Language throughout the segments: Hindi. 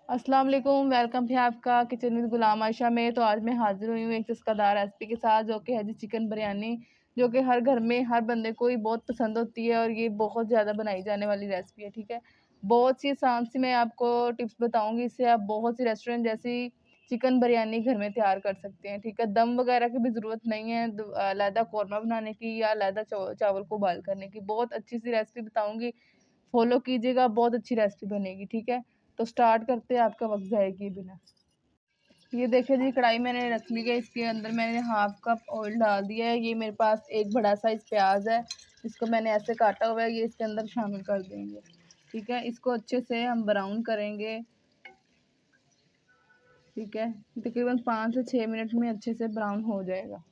अस्सलाम वालेकुम, वेलकम है आपका किचन विद गुलाम आयशा में। तो आज मैं हाज़िर हुई हूँ एक चस्कादार रेसिपी के साथ, जो कि है जी चिकन बिरयानी, जो कि हर घर में हर बंदे को ही बहुत पसंद होती है और ये बहुत ज़्यादा बनाई जाने वाली रेसिपी है, ठीक है। बहुत सी आसान सी मैं आपको टिप्स बताऊँगी, इससे आप बहुत सी रेस्टोरेंट जैसी चिकन बिरयानी घर में तैयार कर सकते हैं, ठीक है। दम वगैरह की भी ज़रूरत नहीं है, अलहदा कौरमा बनाने की या अलहदा चावल को बॉयल करने की। बहुत अच्छी सी रेसिपी बताऊँगी, फॉलो कीजिएगा, बहुत अच्छी रेसिपी बनेगी, ठीक है। तो स्टार्ट करते हैं, आपका वक्त जाएगी बिना। ये देखिए जी, कढ़ाई मैंने रख ली है, इसके अंदर मैंने हाफ कप ऑयल डाल दिया है। ये मेरे पास एक बड़ा साइज प्याज है, इसको मैंने ऐसे काटा हुआ है, ये इसके अंदर शामिल कर देंगे, ठीक है। इसको अच्छे से हम ब्राउन करेंगे, ठीक है। तकरीबन 5 से 6 मिनट में अच्छे से ब्राउन हो जाएगा।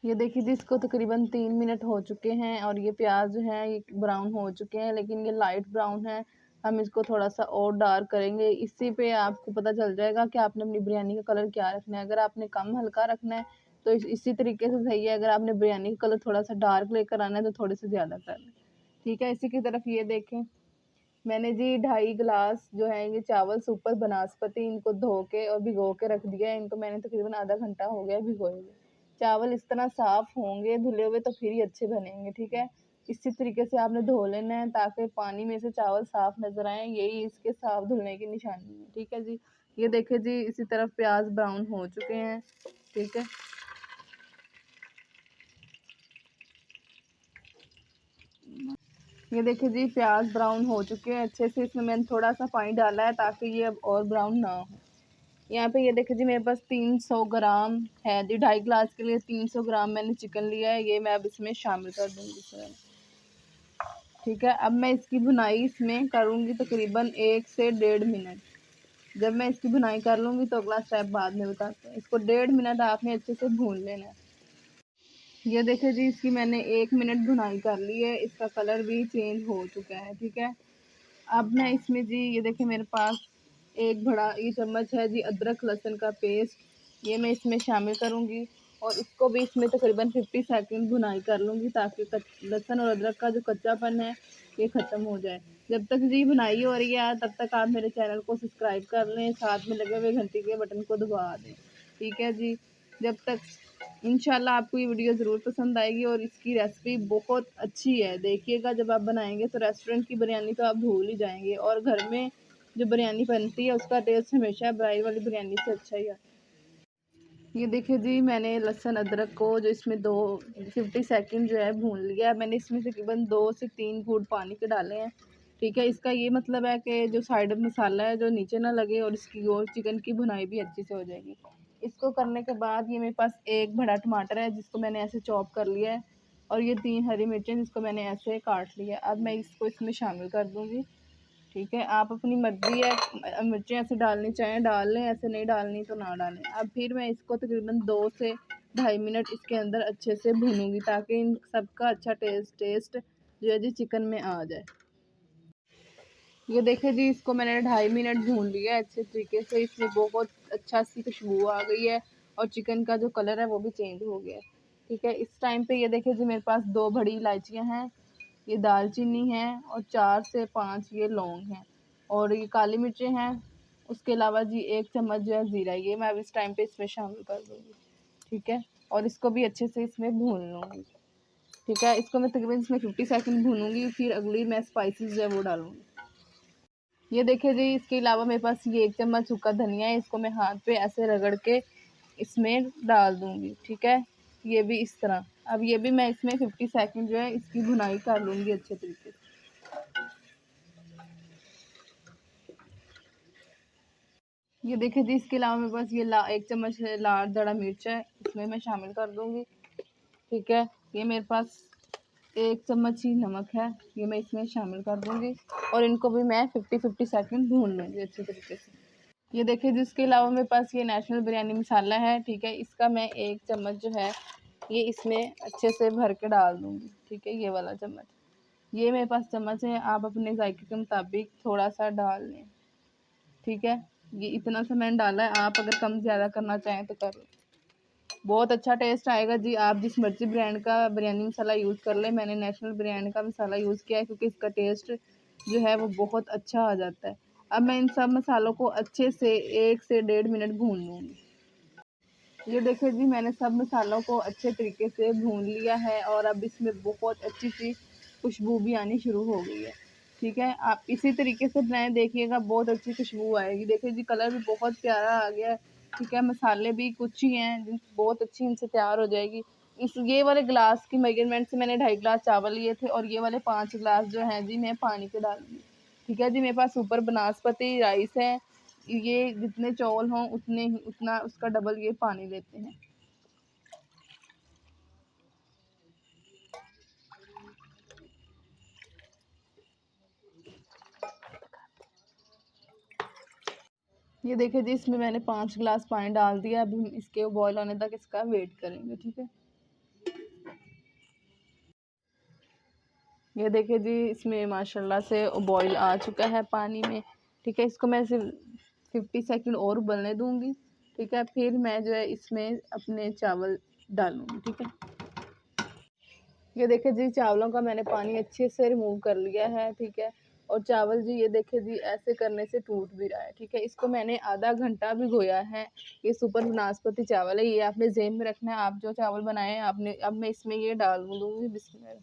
ये देखिए जी, इसको तकरीबन 3 मिनट हो चुके हैं और ये प्याज जो है ये ब्राउन हो चुके हैं, लेकिन ये लाइट ब्राउन है। हम इसको थोड़ा सा और डार्क करेंगे, इसी पे आपको पता चल जाएगा कि आपने अपनी बिरयानी का कलर क्या रखना है। अगर आपने कम हल्का रखना है तो इसी तरीके से सही है। अगर आपने बिरयानी का कलर थोड़ा सा डार्क लेकर आना है तो थोड़े से ज़्यादा कर लें, ठीक है। इसी की तरफ ये देखें, मैंने जी 2.5 गिलास जो है ये चावल सुपर बनास्पति, इनको धो के और भिगो के रख दिया है। इनको मैंने तकरीबन आधा घंटा हो गया भिगोए हुए। चावल इस तरह साफ़ होंगे धुले हुए तो फिर ही अच्छे बनेंगे, ठीक है। इसी तरीके से आपने धो लेना है ताकि पानी में से चावल साफ़ नज़र आएँ, यही इसके साफ़ धुलने की निशानी है, ठीक है जी। ये देखिए जी, इसी तरफ प्याज ब्राउन हो चुके हैं, ठीक है। ये देखिए जी, प्याज ब्राउन हो चुके हैं अच्छे से। इसमें मैंने थोड़ा सा पानी डाला है ताकि ये अब और ब्राउन ना हो। यहाँ पे ये देखिए जी, मेरे पास 300 ग्राम है जी, 2.5 गिलास के लिए 300 ग्राम मैंने चिकन लिया है। ये मैं अब इसमें शामिल कर दूँगी सर, ठीक है। अब मैं इसकी भुनाई इसमें करूँगी तकरीबन 1 से 1.5 मिनट। जब मैं इसकी भुनाई कर लूँगी तो अगला स्टेप बाद में बताते हैं। इसको 1.5 मिनट आपने अच्छे से भून लेना है। ये देखिए जी, इसकी मैंने 1 मिनट भुनाई कर ली है, इसका कलर भी चेंज हो चुका है, ठीक है। अब मैं इसमें जी, ये देखिए मेरे पास एक बड़ा ये चम्मच है जी अदरक लहसुन का पेस्ट, ये मैं इसमें शामिल करूँगी और इसको भी इसमें तकरीबन 50 सेकंड भुनाई कर लूँगी ताकि लहसुन और अदरक का जो कच्चापन है ये ख़त्म हो जाए। जब तक जी भुनाई हो रही है तब तक आप मेरे चैनल को सब्सक्राइब कर लें, साथ में लगे हुए घंटी के बटन को दबा दें, ठीक है जी। जब तक इंशाल्लाह आपको ये वीडियो ज़रूर पसंद आएगी और इसकी रेसिपी बहुत अच्छी है। देखिएगा, जब आप बनाएँगे तो रेस्टोरेंट की बिरयानी तो आप भूल ही जाएँगे और घर में जो बिरयानी बनती है उसका टेस्ट हमेशा बाहर वाली बिरयानी से अच्छा ही आता है। ये देखिए जी, मैंने लहसुन अदरक को जो इसमें 50 सेकंड जो है भून लिया है। मैंने इसमें तकरीबन 2 से 3 घूंट पानी के डाले हैं, ठीक है। इसका ये मतलब है कि जो साइड में मसाला है जो नीचे ना लगे और इसकी और चिकन की भुनाई भी अच्छी से हो जाएगी। इसको करने के बाद ये मेरे पास एक बड़ा टमाटर है जिसको मैंने ऐसे चॉप कर लिया है और ये 3 हरी मिर्चें जिसको मैंने ऐसे काट लिया है। अब मैं इसको इसमें शामिल कर दूँगी, ठीक है। आप अपनी मर्ज़ी है, मिर्चें ऐसे डालनी चाहें डाल लें, ऐसे नहीं डालनी तो ना डालें। अब फिर मैं इसको तकरीबन 2 से 2.5 मिनट इसके अंदर अच्छे से भूनूँगी ताकि इन सबका अच्छा टेस्ट जो है जी चिकन में आ जाए। ये देखिए जी, इसको मैंने 2.5 मिनट भून लिया है अच्छे तरीके से। इसमें बहुत अच्छा सी खुशबू आ गई है और चिकन का जो कलर है वो भी चेंज हो गया है, ठीक है। इस टाइम पे ये देखिए जी, मेरे पास 2 बड़ी इलायचियाँ हैं, ये दालचीनी है और 4 से 5 ये लौंग हैं और ये काली मिर्चें हैं। उसके अलावा जी 1 चम्मच जो है ज़ीरा, ये मैं अब इस टाइम पे इसमें शामिल कर दूँगी, ठीक है। और इसको भी अच्छे से इसमें भून लूँगी, ठीक है। इसको मैं तकरीबन इसमें 50 सेकंड भूनूँगी, फिर अगली मैं स्पाइसेस जो है वो डालूँगी। ये देखिए जी, इसके अलावा मेरे पास ये 1 चम्मच सूखा धनिया है, इसको मैं हाथ पे ऐसे रगड़ के इसमें डाल दूँगी, ठीक है। ये भी इस तरह। अब ये भी मैं इसमें 50 सेकंड जो है इसकी भुनाई कर लूँगी अच्छे तरीके से। ये देखिए जी, इसके अलावा मेरे पास ये 1 चम्मच लाल दड़ा मिर्च है, इसमें मैं शामिल कर दूँगी, ठीक है। ये मेरे पास 1 चम्मच ही नमक है, ये मैं इसमें शामिल कर दूँगी और इनको भी मैं 50-50 सेकंड भून लूँगी अच्छे तरीके से। ये देखिए जी, इसके अलावा मेरे पास ये नेशनल बिरयानी मसाला है, ठीक है। इसका मैं 1 चम्मच जो है ये इसमें अच्छे से भर के डाल दूँगी, ठीक है, ये वाला चम्मच। ये मेरे पास चम्मच है, आप अपने ज़ायके के मुताबिक थोड़ा-सा डाल लें, ठीक है। ये इतना सा मैंने डाला है, आप अगर कम ज़्यादा करना चाहें तो कर लें। बहुत अच्छा टेस्ट आएगा जी, आप जिस मर्ज़ी ब्रांड का बिरयानी मसाला यूज़ कर लें। मैंने नेशनल बिरयानी का मसाला यूज़ किया है क्योंकि इसका टेस्ट जो है वो बहुत अच्छा आ जाता है। अब मैं इन सब मसालों को अच्छे से 1 से 1.5 मिनट भून लूँगी। ये देखिए जी, मैंने सब मसालों को अच्छे तरीके से भून लिया है और अब इसमें बहुत अच्छी सी खुशबू भी आनी शुरू हो गई है। ठीक है, आप इसी तरीके से बनाएं, देखिएगा बहुत अच्छी खुशबू आएगी। देखिए जी, कलर भी बहुत प्यारा आ गया है। ठीक है, मसाले भी कुछ ही हैं, बहुत अच्छी इनसे तैयार हो जाएगी। इस ये वाले गिलास की मेजरमेंट से मैंने 2.5 गिलास चावल लिए थे और ये वाले 5 गिलास जो हैं जी मैं पानी के डालूँगी। ठीक है जी, मेरे पास ऊपर बनास्पति राइस है, ये जितने चावल हों उतने ही उतना उसका डबल ये पानी लेते हैं। ये देखिए जी, इसमें मैंने 5 गिलास पानी डाल दिया। अभी हम इसके बॉयल होने तक इसका वेट करेंगे। ठीक है, ये देखिए जी, इसमें माशाल्लाह से बॉयल आ चुका है पानी में। ठीक है, इसको मैं सिर्फ 50 सेकंड और उबलने दूंगी। ठीक है, फिर मैं जो है इसमें अपने चावल डालूंगी। ठीक है, ये देखिए जी, चावलों का मैंने पानी अच्छे से रिमूव कर लिया है। ठीक है, और चावल जी ये देखिए जी ऐसे करने से टूट भी रहा है। ठीक है, इसको मैंने आधा घंटा भिगोया है। ये सुपर बनास्पति चावल है, ये आपने ज़हन में रखना है। आप जो चावल बनाए आपने, अब मैं इसमें ये डाल दूंगी। बिस्मिल्लाह,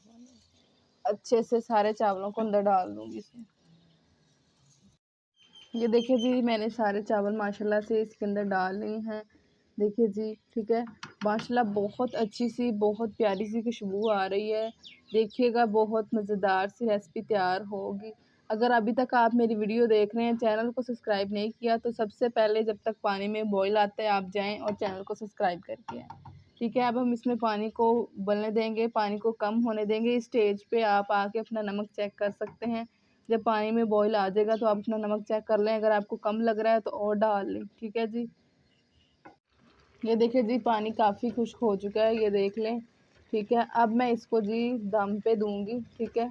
अच्छे से सारे चावलों को अंदर डाल दूंगी इसमें। ये देखिए जी, मैंने सारे चावल माशाल्लाह से इसके अंदर डाल लिए हैं। देखिए जी, ठीक है, माशाल्लाह बहुत अच्छी सी, बहुत प्यारी सी खुशबू आ रही है। देखिएगा बहुत मज़ेदार सी रेसिपी तैयार होगी। अगर अभी तक आप मेरी वीडियो देख रहे हैं, चैनल को सब्सक्राइब नहीं किया, तो सबसे पहले जब तक पानी में बॉईल आता है आप जाएँ और चैनल को सब्सक्राइब करके आएँ। ठीक है, अब हम इसमें पानी को उबलने देंगे, पानी को कम होने देंगे। इस स्टेज पे आप आके अपना नमक चेक कर सकते हैं। जब पानी में बॉईल आ जाएगा तो आप अपना नमक चेक कर लें, अगर आपको कम लग रहा है तो और डाल लें। ठीक है जी, ये देखिए जी, पानी काफ़ी खुश्क हो चुका है, ये देख लें। ठीक है, अब मैं इसको जी दम पे दूंगी। ठीक है,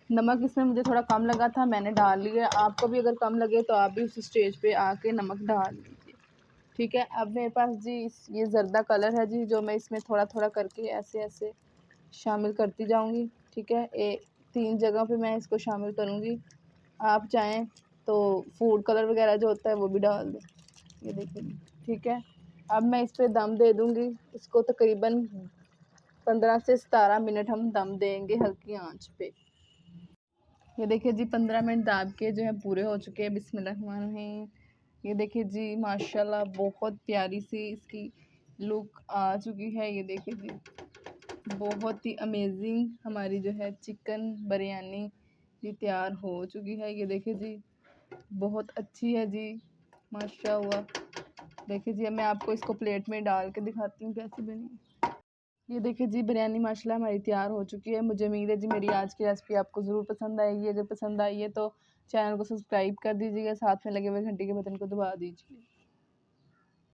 नमक इसमें मुझे थोड़ा कम लगा था, मैंने डाल लिया। आपको भी अगर कम लगे तो आप भी उस स्टेज पे आके नमक डाल लीजिए। ठीक है, अब मेरे पास जी ये ज़र्दा कलर है जी, जो मैं इसमें थोड़ा थोड़ा करके ऐसे ऐसे शामिल करती जाऊंगी। ठीक है, 3 जगह पे मैं इसको शामिल करूंगी। आप चाहें तो फूड कलर वगैरह जो होता है वो भी डाल दें। ये देखिए, ठीक है, अब मैं इस पे दम दे दूंगी। इसको तकरीबन 15 से 17 मिनट हम दम देंगे हल्की आंच पे। ये देखिए जी, 15 मिनट दाब के जो है पूरे हो चुके हैं। बिस्मिल्लाहिर्रहमानिर्रहीम। ये देखिए जी, माशाल्लाह बहुत प्यारी सी इसकी लुक आ चुकी है। ये देखिए जी, बहुत ही अमेजिंग हमारी जो है चिकन बिरयानी ये तैयार हो चुकी है। ये देखिए जी, बहुत अच्छी है जी, माशाल्लाह। देखिए जी, अब मैं आपको इसको प्लेट में डाल के दिखाती हूँ कैसी बनी है। ये देखिए जी, बिरयानी माशाल्लाह हमारी तैयार हो चुकी है। मुझे उम्मीद है जी मेरी आज की रेसिपी आपको ज़रूर पसंद आएगी। अगर पसंद आई है तो चैनल को सब्सक्राइब कर दीजिएगा, साथ में लगे हुए घंटी के बटन को दबा दीजिए।